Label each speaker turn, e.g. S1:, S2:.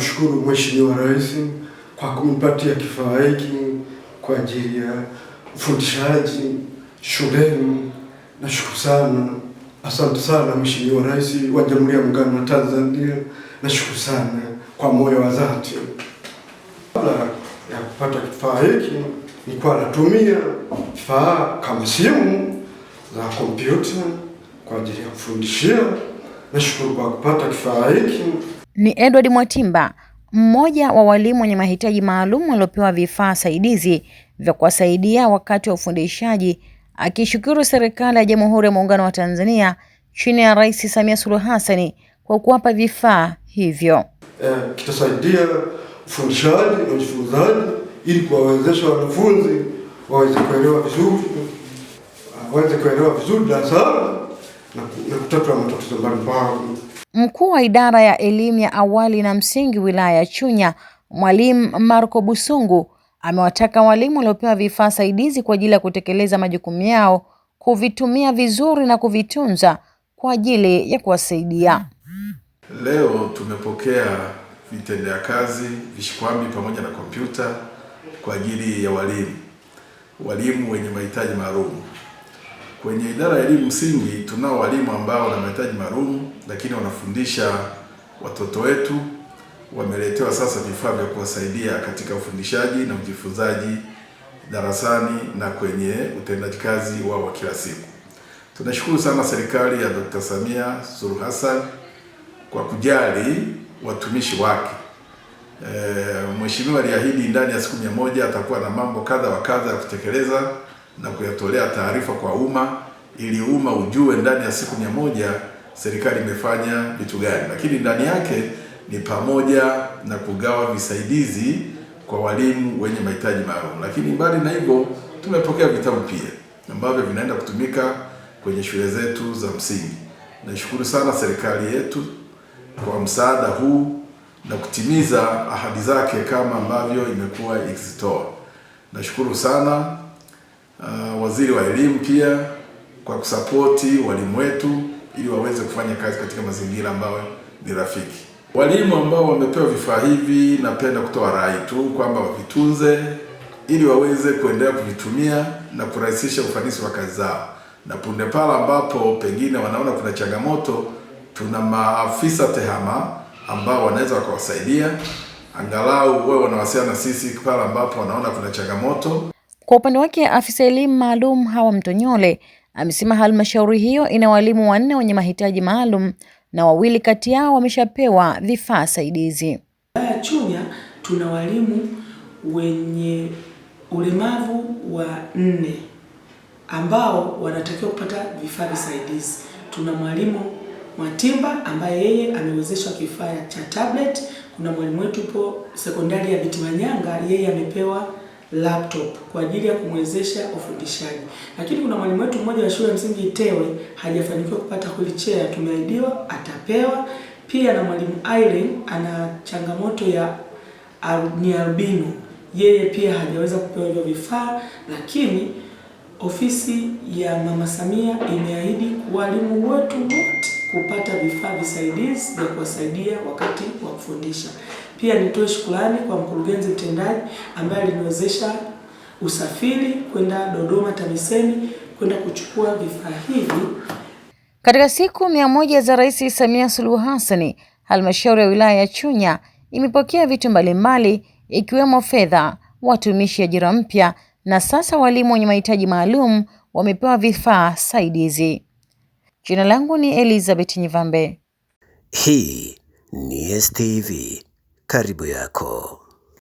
S1: Shukuru Mheshimiwa Rais kwa kunipatia kifaa hiki kwa ajili ya ufundishaji shuleni. Nashukuru sana. Asante sana Mheshimiwa Rais wa Jamhuri ya Muungano wa Tanzania. Nashukuru sana kwa moyo wa dhati. Kabla ya kupata kifaa hiki nilikuwa natumia kifaa kama simu za kompyuta kwa ajili ya kufundishia. Nashukuru kwa kupata kifaa hiki.
S2: Ni Edward Mwatimba, mmoja wa walimu wenye mahitaji maalum waliopewa vifaa saidizi vya kuwasaidia wakati wa ufundishaji, akishukuru serikali ya Jamhuri ya Muungano wa Tanzania chini ya Rais Samia Suluhu Hassan kwa kuwapa vifaa hivyo.
S1: Kitasaidia ufundishaji na ujifunzaji ili kuwawezesha wanafunzi waweze kuelewa vizuri darasani na kutatua matatizo mbalimbali.
S2: Mkuu wa idara ya elimu ya awali na msingi wilaya ya Chunya, Mwalimu Marco Busungu, amewataka walimu waliopewa vifaa saidizi kwa ajili ya kutekeleza majukumu yao kuvitumia vizuri na kuvitunza kwa ajili ya kuwasaidia.
S3: Leo tumepokea vitendea kazi, vishikwambi pamoja na kompyuta kwa ajili ya walimu wenye mahitaji maalum. Kwenye idara ya elimu msingi tunao walimu ambao wana mahitaji maalum lakini wanafundisha watoto wetu. Wameletewa sasa vifaa vya kuwasaidia katika ufundishaji na ujifunzaji darasani na kwenye utendaji kazi wao wa kila siku. Tunashukuru sana serikali ya Dr. Samia Suluhu Hassan kwa kujali watumishi wake. Mheshimiwa aliahidi ndani ya siku 100 atakuwa na mambo kadha wa kadha ya kutekeleza na kuyatolea taarifa kwa umma ili umma ujue ndani ya siku 100 serikali imefanya vitu gani. Lakini ndani yake ni pamoja na kugawa visaidizi kwa walimu wenye mahitaji maalum. Lakini mbali na hivyo tumepokea vitabu pia ambavyo vinaenda kutumika kwenye shule zetu za msingi. Nashukuru sana serikali yetu kwa msaada huu na kutimiza ahadi zake kama ambavyo imekuwa ikizitoa. Nashukuru sana Waziri wa Elimu pia kwa kusapoti walimu wetu ili waweze kufanya kazi katika mazingira ambayo ni rafiki. Walimu ambao wamepewa vifaa hivi, napenda kutoa rai tu kwamba wavitunze ili waweze kuendelea kuvitumia na kurahisisha ufanisi wa kazi zao. Na punde pale ambapo pengine wanaona kuna changamoto, tuna maafisa tehama ambao wanaweza wakawasaidia, angalau wao wanawasiliana na sisi pale ambapo wanaona kuna changamoto.
S2: Kwa upande wake, afisa elimu maalum Hawa Mtonyole amesema halmashauri hiyo ina walimu 4 wenye mahitaji maalum na 2 kati yao wameshapewa vifaa saidizi.
S4: Chunya tuna walimu wenye ulemavu wa 4 ambao wanatakiwa kupata vifaa visaidizi. Tuna mwalimu Mwatimba ambaye yeye amewezeshwa kifaa cha tablet. Kuna mwalimu wetu yupo sekondari ya Bitimanyanga, yeye amepewa laptop kwa ajili ya kumwezesha ufundishaji. Lakini kuna mwalimu wetu mmoja wa shule ya msingi Itewe hajafanikiwa kupata wheelchair, tumeahidiwa atapewa. Pia na mwalimu Irene ana changamoto ya albino, yeye pia hajaweza kupewa hivyo vifaa, lakini ofisi ya Mama Samia imeahidi walimu wetu wote kupata vifaa visaidizi vya kuwasaidia wakati wa kufundisha. Pia nitoe shukrani kwa mkurugenzi mtendaji ambaye aliniwezesha usafiri kwenda Dodoma TAMISEMI kwenda kuchukua vifaa hivi.
S2: Katika siku 100 za Rais Samia Suluhu Hassan, halmashauri ya wilaya ya Chunya imepokea vitu mbalimbali ikiwemo fedha, watumishi ajira mpya na sasa walimu wenye mahitaji maalum wamepewa vifaa saidizi. Jina langu ni Elizabeth Nyivambe.
S5: Hii ni STV. Karibu yako.